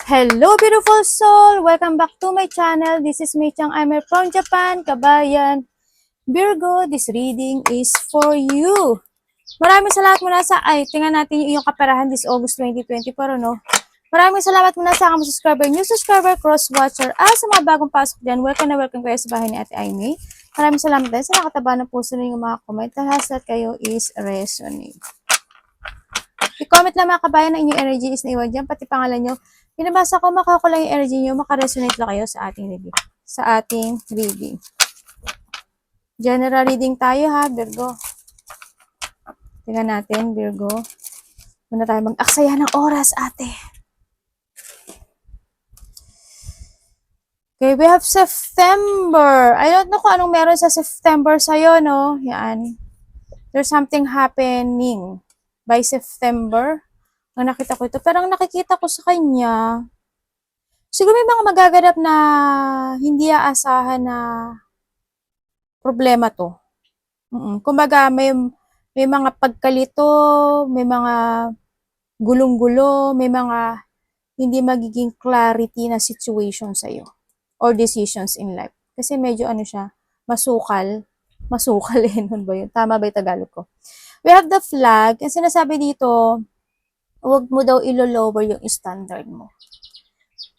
Hello beautiful soul! Welcome back to my channel. This is Mei Chang Aimer from Japan, Kabayan. Virgo, this reading is for you. Maraming salamat muna sa, tingnan natin yung iyong kaperahan this August 2024, no? Maraming salamat muna sa mga subscriber, new subscriber, cross-watcher, sa mga bagong pasok dyan. Welcome na welcome kayo sa bahay ni Ate Aimee. Maraming salamat din sa nakataba ng puso ninyong mga comment. Lahat kayo is resonate. I-comment lang mga kabayan na inyong energy is naiwan dyan, pati pangalan nyo. Pinabasa ko, makuha ko lang yung energy nyo, makaresonate lang kayo sa ating reading. General reading tayo ha, Virgo. Tingnan natin, Virgo. Muna tayo mag-aksaya ng oras, ate. Okay, we have September. I don't know kung anong meron sa September sa'yo, no? Yan. There's something happening by September. Ang nakita ko ito. Pero ang nakikita ko sa kanya, siguro may mga magaganap na hindi aasahan na problema to. Kumbaga, may mga pagkalito, may mga gulong-gulo, may mga hindi magiging clarity na situation sa'yo or decisions in life. Kasi medyo ano siya, masukal nun ba yun? Tama ba yung Tagalog ko? We have the flag. Ang sinasabi dito, huwag mo daw ilo-lower yung standard mo.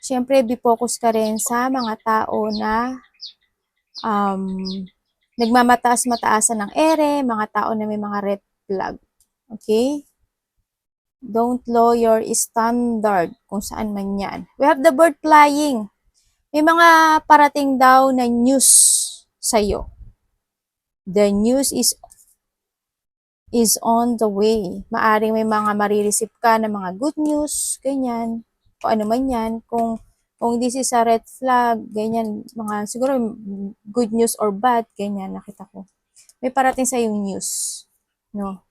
Siyempre, be focus ka rin sa mga tao na nagmamataas-mataasan ng ere, mga tao na may mga red flag. Okay? Don't lower your standard kung saan man yan. We have the bird flying. May mga parating daw na news sa'yo. The news is on the way. Maaring may mga marireceive ka na mga good news, ganyan. Kung ano man yan. Kung this is a red flag, ganyan. Mga siguro good news or bad, ganyan nakita ko. May parating sa yung news. No?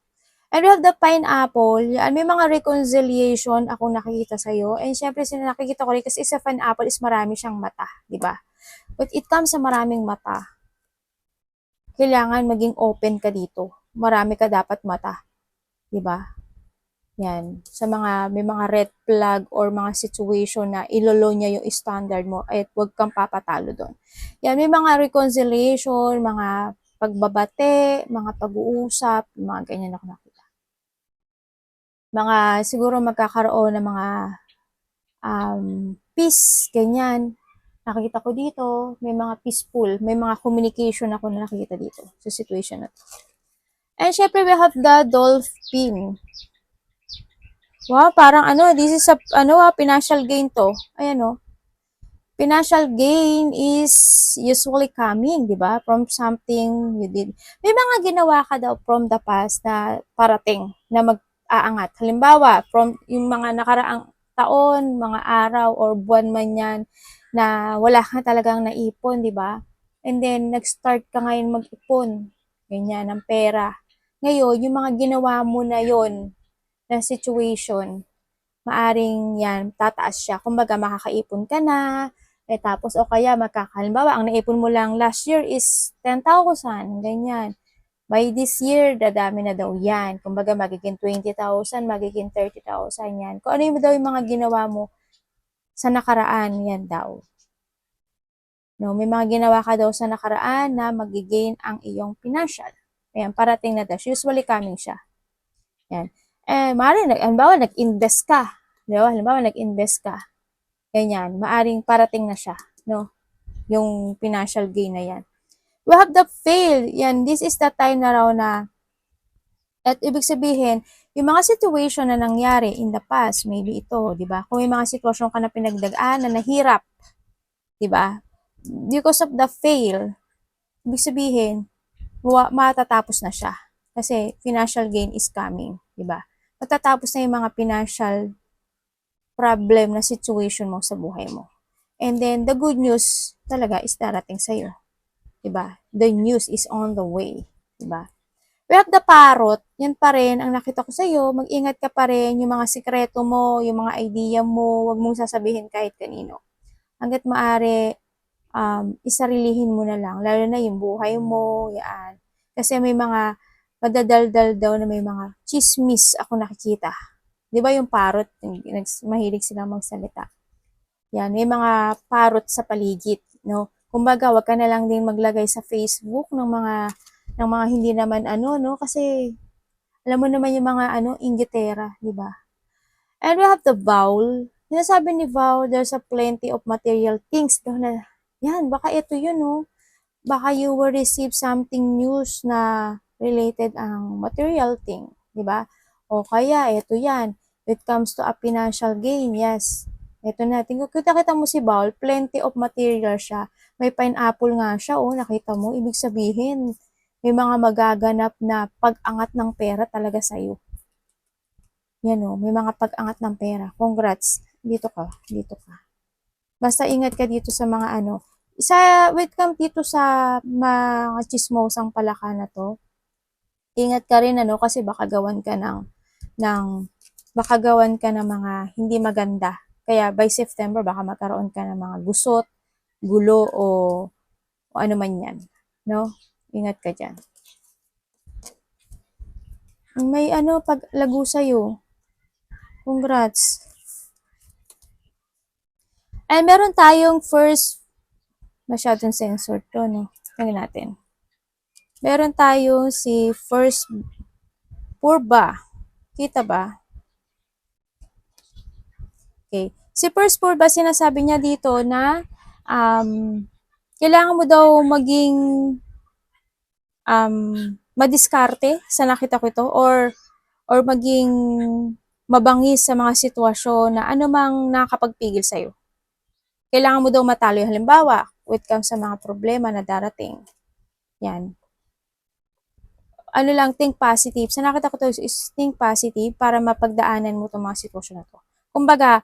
And we have the pineapple. Yan, may mga reconciliation akong nakikita sa'yo. And syempre, nakikita ko rin kasi sa pineapple is marami siyang mata. Diba? But it comes sa maraming mata. Kailangan maging open ka dito. Marami ka dapat mata. Diba? Yan. Sa may mga red flag or mga situation na ilolo niya yung standard mo, at huwag kang papatalo doon. Yan. May mga reconciliation, mga pagbabate, mga pag-uusap, mga ganyan ako nakita. Mga siguro magkakaroon ng mga peace, ganyan. Nakikita ko dito, may mga peaceful, may mga communication ako na nakikita dito sa situation na to. And syempre, we have the dolphin. Wow, parang this is a, financial gain to. Ayan financial gain is usually coming, di ba? From something you did. May mga ginawa ka daw from the past na parating, na mag-aangat. Halimbawa, from yung mga nakaraang taon, mga araw, or buwan man yan, na wala ka talagang naipon, di ba? And then, nag-start ka ngayon mag-ipon, ganyan, ng pera. Ngayon, yung mga ginawa mo na yon na situation, maaring yan, tataas siya. Kumbaga, makakaipon ka na, tapos, o kaya, halimbawa, ang naipon mo lang last year is 10,000, ganyan. By this year, dadami na daw yan. Kumbaga, magiging 20,000, magiging 30,000 yan. Kung ano yung daw yung mga ginawa mo sa nakaraan, yan daw. No, may mga ginawa ka daw sa nakaraan na magigain ang iyong financial. Ayan, parating na daw. Usually coming siya. Yan. Maaaring, halimbawa, nag-invest ka. Diba? Halimbawa, nag-invest ka. Ganyan. Maaring parating na siya. No? Yung financial gain na yan. We have the fail. Yan. This is the time na raw na at ibig sabihin, yung mga situation na nangyari in the past, maybe ito, di ba? Kung may mga sitwasyon ka na pinagdagaan na nahirap, di ba? Because of the fail, ibig sabihin, matatapos na siya. Kasi financial gain is coming, di ba? Matatapos na yung mga financial problem na situation mo sa buhay mo. And then, the good news talaga is darating sa'yo. Diba? The news is on the way. Diba? We have the parrot. Yan pa rin ang nakita ko sa'yo. Mag-ingat ka pa rin yung mga sikreto mo, yung mga idea mo. Huwag mong sasabihin kahit kanino. Hanggat maaari, isarilihin mo na lang. Lalo na yung buhay mo. Yan. Kasi may mga madadaldal daw na may mga chismis ako nakikita. Di ba yung parrot, mahilig silang magsalita. Yan, may mga parot sa paligid, no? Kumbaga, wag ka na lang din maglagay sa Facebook ng mga hindi naman ano, no? Kasi alam mo naman yung mga ano, inggitera, di ba? And we have the vowel. Sinasabi ni vowel, there's a plenty of material things. Yan, baka ito yun, no? Baka you will receive something news na related ang material thing, di ba? O kaya, ito yan. It comes to a financial gain, yes. Ito na, kita mo si Baul, plenty of material siya. May pineapple nga siya, oh, nakita mo. Ibig sabihin, may mga magaganap na pag-angat ng pera talaga sa'yo. Yan oh, may mga pag-angat ng pera. Congrats. Dito ka, dito ka. Basta ingat ka dito sa mga ano. Welcome dito sa mga chismosang palaka na to. Ingat ka rin ano kasi ng baka gawan ka ng mga hindi maganda. Kaya by September baka magkaroon ka ng mga gusot, gulo o ano man yan. No? Ingat ka dyan. May ano paglago sa'yo. Congrats. And meron tayong first, masyadong sensor to, no? Tingnan natin. Meron tayong si first purba. Kita ba? Okay. Si first purba, sinasabi niya dito na kailangan mo daw maging madiskarte sa nakita ko ito or maging mabangis sa mga sitwasyon na anumang nakakapagpigil sa'yo. Kailangan mo daw matalo. Halimbawa, when it comes sa mga problema na darating. Yan. Ano lang, think positive. Sa nakita ko to is think positive para mapagdaanan mo itong mga sitwasyon na to. Kumbaga,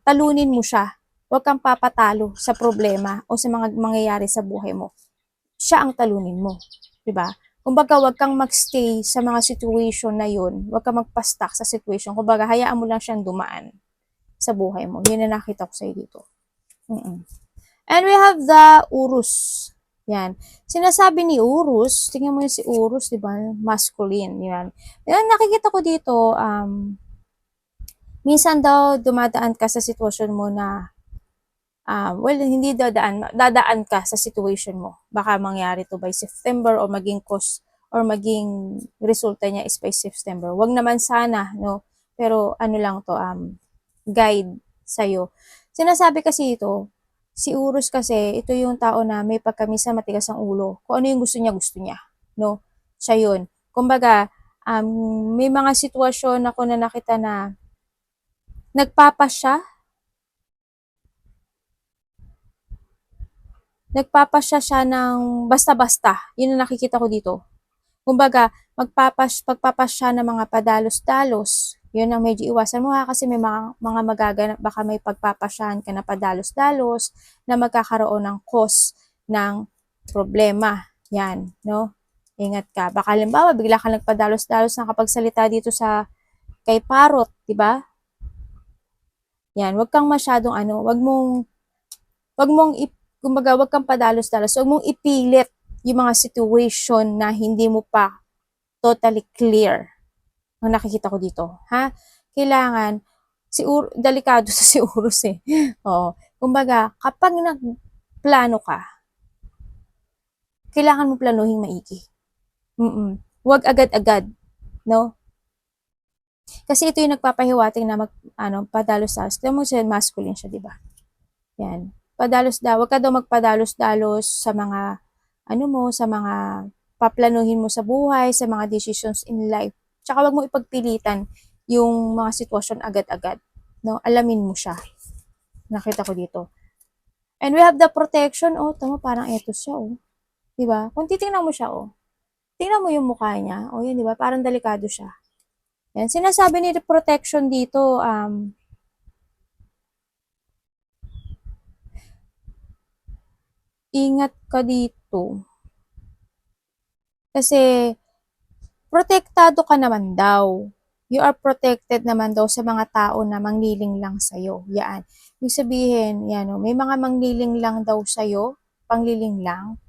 talunin mo siya. Huwag kang papatalo sa problema o sa mga mangyayari sa buhay mo. Siya ang talunin mo. Diba? Kumbaga, huwag kang magstay sa mga situation na yun. Huwag kang magpa-stuck sa situation. Kumbaga, hayaan mo lang siyang dumaan sa buhay mo. Yun na nakita ko sa'yo dito. And we have the Urus. Yan. Sinasabi ni Urus, tingnan mo yung si Urus, di ba? Masculine. Yan. Yan, nakikita ko dito, minsan daw dumadaan ka sa sitwasyon mo na, well, hindi dadaan ka sa situation mo. Baka mangyari to by September or maging cause or maging resulta niya is by September. Wag naman sana, no? Pero ano lang to, guide sa'yo. Sinasabi kasi ito, si Urus kasi, ito yung tao na may pagkamisa matigas ang ulo. Kung ano yung gusto niya, no? Siya yun. Kumbaga, may mga sitwasyon ako na nakita na nagpapasya siya ng basta-basta. Yun ang nakikita ko dito. Kumbaga, pagpapasya ng mga padalos-dalos. Yun ang medyo iwasan mo ha kasi may mga magaganap, baka may pagpapasyahan ka na padalos-dalos na magkakaroon ng cause ng problema. Yan, no? Ingat ka. Baka halimbawa, bigla ka nagpadalos-dalos na kapag salita dito sa kay Parot, di ba? Yan, wag kang masyadong ano, kumbaga, wag kang padalos-dalos. Wag mong ipilit yung mga situation na hindi mo pa totally clear. Ang nakikita ko dito, ha? Kailangan, delikado sa si Urus eh. Oo. Kumbaga, kapag nagplano ka, kailangan mo planuhin maigi. Huwag agad-agad, no? Kasi ito yung nagpapahiwating na padalos-dalos. Tignan mo siya, masculine siya, di ba? Yan. Huwag ka daw magpadalos-dalos sa mga, sa mga paplanuhin mo sa buhay, sa mga decisions in life. Tsaka wag mo ipagpilitan yung mga sitwasyon agad-agad. No? Alamin mo siya. Nakita ko dito. And we have the protection. Oh, tama, parang eto siya, oh. Diba? Kung titingnan mo siya, oh. Tingnan mo yung mukha niya. Oh, yun, diba? Parang delikado siya. Yan. Sinasabi ni protection dito, ingat ka dito. Kasi, protektado ka naman daw. You are protected naman daw sa mga tao na mangniling lang sa'yo. Yan. Ibig sabihin, yan, may mga mangniling lang daw sa'yo, pangliling lang.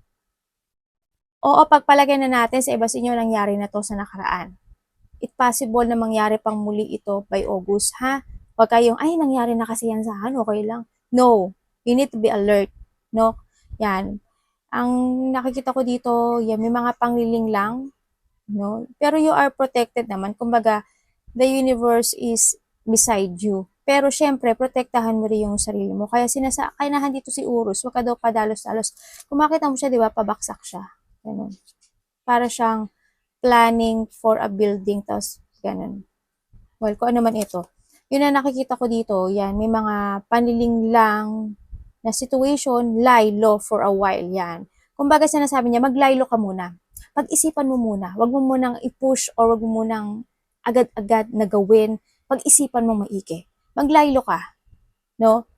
Oo, pagpalagay na natin sa iba sa inyo nangyari na to sa nakaraan. It's possible na mangyari pang muli ito by August, ha? Huwag kayong, ay, nangyari na kasi yan sa akin, okay lang. No, you need to be alert, no? Yan. Ang nakikita ko dito, yan, may mga pangliling lang, no? Pero you are protected naman. Kumbaga, the universe is beside you. Pero syempre, protektahan mo rin yung sarili mo. Kaya kaya dito si Urus, wag ka daw padalos-dalos. Kung makita mo siya, di ba, pabaksak siya. Ganun. Para siyang planning for a building, tapos ganun. Well, kung ano man ito. Yun na nakikita ko dito, yan, may mga paniling lang na situation, lie low for a while, yan. Kumbaga sinasabi niya, mag-lie low ka muna. Pag-isipan mo muna. Wag mo munang i-push or wag mo munang agad-agad na gawin. Pag-isipan mo maigi. Mag-lie low ka, no?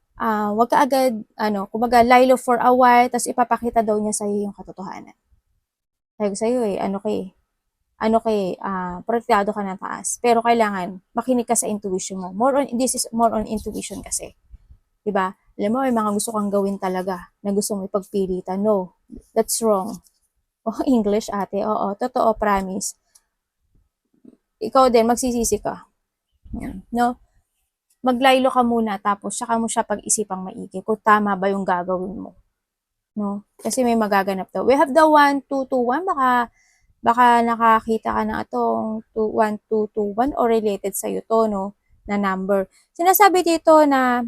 Wag ka agad, kumbaga lie low for a while, tapos ipapakita daw niya sa'yo yung katotohanan. Sabi ko sa'yo protektado ka ng taas. Pero kailangan makinig ka sa intuition mo. This is more on intuition kasi. 'Di ba? Alam mo, may mga gusto kang gawin talaga na gusto mong ipagpilitan. No, that's wrong. Oh, English ate. Oo, totoo, promise. Ikaw din, magsisisi ka. No? Maglaylo ka muna, tapos saka mo siya pag-isipang maigi kung tama ba yung gagawin mo. No? Kasi may magaganap daw. We have the 1, 2, 2, 1. Baka nakakita ka na itong 1, 2, 2, 1 or related sa'yo to, no? Na number. Sinasabi dito na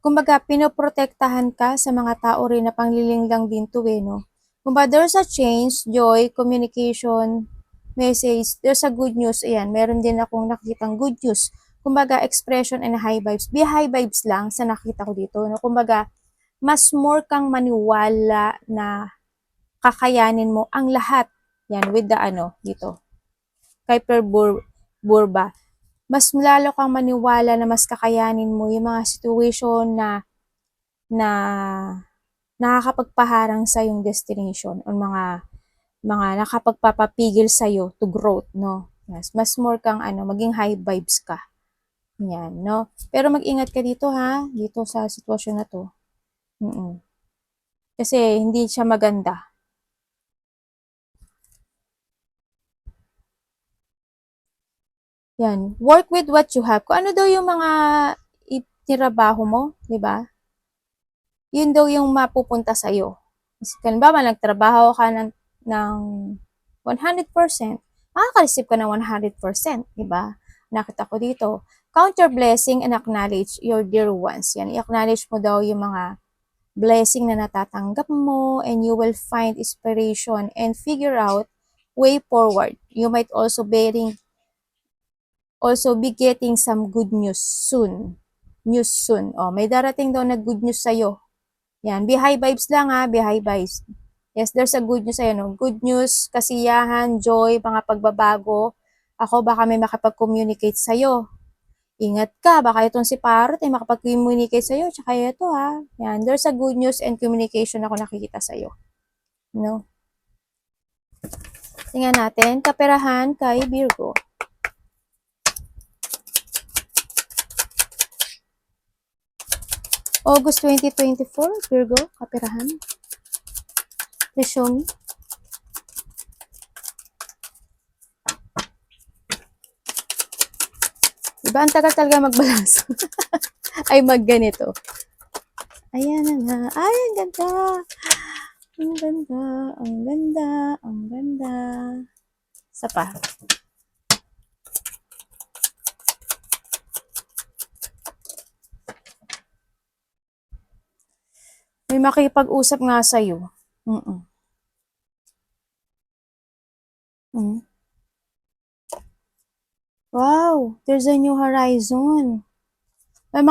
kumbaga, pinoprotektahan ka sa mga tao rin na pangliling lang din to no? Kumbaga, there's a change, joy, communication, message, there's a good news. Ayan, meron din akong nakikitang good news. Kumbaga, expression and high vibes. Be high vibes lang sa nakita ko dito. No? Kumbaga, mas more kang maniwala na kakayanin mo ang lahat. Yan, with the dito. Kuiper Burba. Mas lalo kang maniwala na mas kakayanin mo yung mga situation na nakakapagpaharang sa yung destination o mga nakapagpapapigil sa iyo to growth, no? Yes, mas more kang maging high vibes ka. Yan, no? Pero mag-ingat ka dito ha, dito sa sitwasyon na to. Kasi hindi siya maganda. Yan, work with what you have. Kung ano daw yung mga itirabaho mo, di ba? Yun daw yung mapupunta sa iyo. Kasi ba, nagtrabaho ka ng 100%, makaka-receive ka ng 100%, di ba? Nakita ko dito. Count your blessing and acknowledge your dear ones. Yan, i-acknowledge mo daw yung mga blessing na natatanggap mo, and you will find inspiration and figure out way forward. You might also be getting some good news soon. Oh, may darating daw na good news sa'yo. Yan, be high vibes lang ha, be high vibes. Yes, there's a good news sa'yo, no? Good news, kasiyahan, joy, mga pagbabago. Ako, baka may makapag-communicate sa'yo. Ingat ka, baka itong si Parrot ay makapag-communicate sa'yo, tsaka ito ha. Yan, there's a good news and communication ako nakikita sa'yo. No? Tingnan natin, kaperahan kay Virgo. August 2024, Virgo, kaperahan. Please show me. Diba, ang tagal talaga magbalance. Ay, magganito. Ayan na. Ay, ang ganda. Ang ganda, ang ganda, ang ganda. Isa pa. May makipag-usap nga sa'yo. Wow, there's a new horizon. May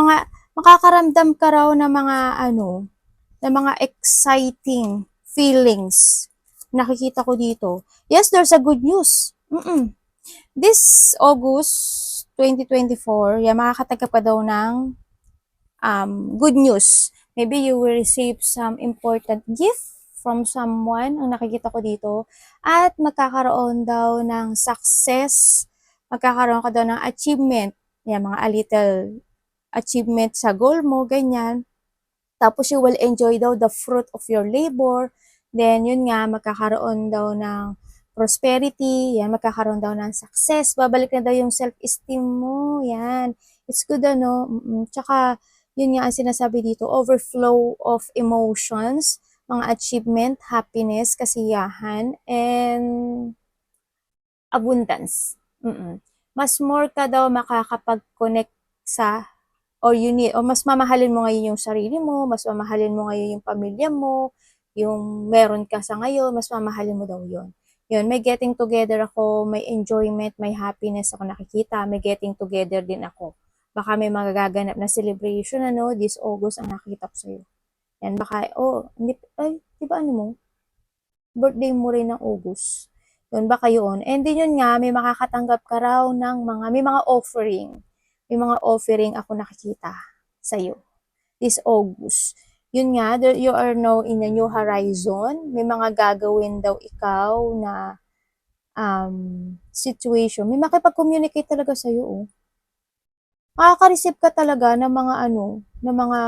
makakaramdam ka raw ng mga exciting feelings. Nakikita ko dito. Yes, there's a good news. This August 2024, makakatanggap ka daw ng good news. Maybe you will receive some important gift from someone, ang nakikita ko dito. At magkakaroon daw ng success, magkakaroon ka daw ng achievement. Yan, mga little achievement sa goal mo, ganyan. Tapos you will enjoy daw the fruit of your labor. Then, yun nga, magkakaroon daw ng prosperity, yan, magkakaroon daw ng success, babalik na daw yung self-esteem mo, yan. It's good, ano, tsaka, yun nga ang sinasabi dito, overflow of emotions, mga achievement, happiness, kasiyahan, and abundance. Mas more ka daw makakapag-connect sa o mas mamahalin mo ngayon yung sarili mo, mas mamahalin mo ngayon yung pamilya mo, yung meron ka sa ngayon, mas mamahalin mo daw yun. Yun, may getting together ako, may enjoyment, may happiness ako nakikita, may getting together din ako. Baka may magaganap na celebration, ano, this August ang nakita ko sa'yo. Yan, baka, hindi, ay, di ba ano mo? Birthday mo rin ng August. Yun, baka yun. And din yun nga, may makakatanggap ka raw ng may mga offering. May mga offering ako nakikita sa'yo this August. Yun nga, you are now in a new horizon. May mga gagawin daw ikaw na situation. May makipag-communicate talaga sa'yo, oh. Makaka-receive ka talaga ng mga ng mga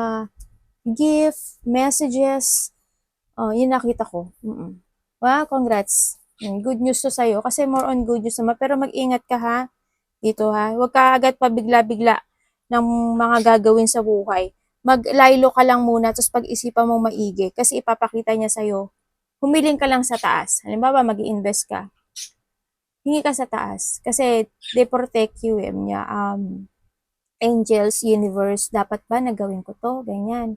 gift, messages. Yun nakita ko. Wow, congrats. Good news to sa'yo. Kasi more on good news naman. Pero mag-ingat ka, ha. Dito, ha. Huwag ka agad pabigla-bigla ng mga gagawin sa buhay. Maglaylo ka lang muna, tapos pag-isipan mong maigi. Kasi ipapakita niya sa'yo. Humiling ka lang sa taas. Halimbawa, mag-i-invest ka. Hingi ka sa taas. Kasi they protect you, niya. Angels, universe, dapat ba nagawin ko to? Ganyan.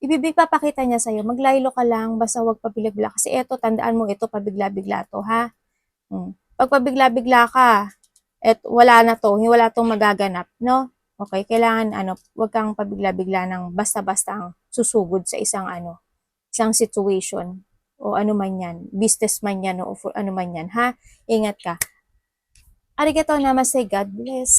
Papakita niya sa'yo, maglaylo ka lang, basta huwag pabigla-bigla. Kasi eto, tandaan mo, ito, pabigla-bigla to, ha? Pag pabigla-bigla ka, wala na to, wala tong magaganap, no? Okay, kailangan, huwag kang pabigla-bigla ng basta-basta ang susugod sa isang situation, o ano man yan, business man yan, o ano man yan, ha? Ingat ka. Arigatou namaste, God bless.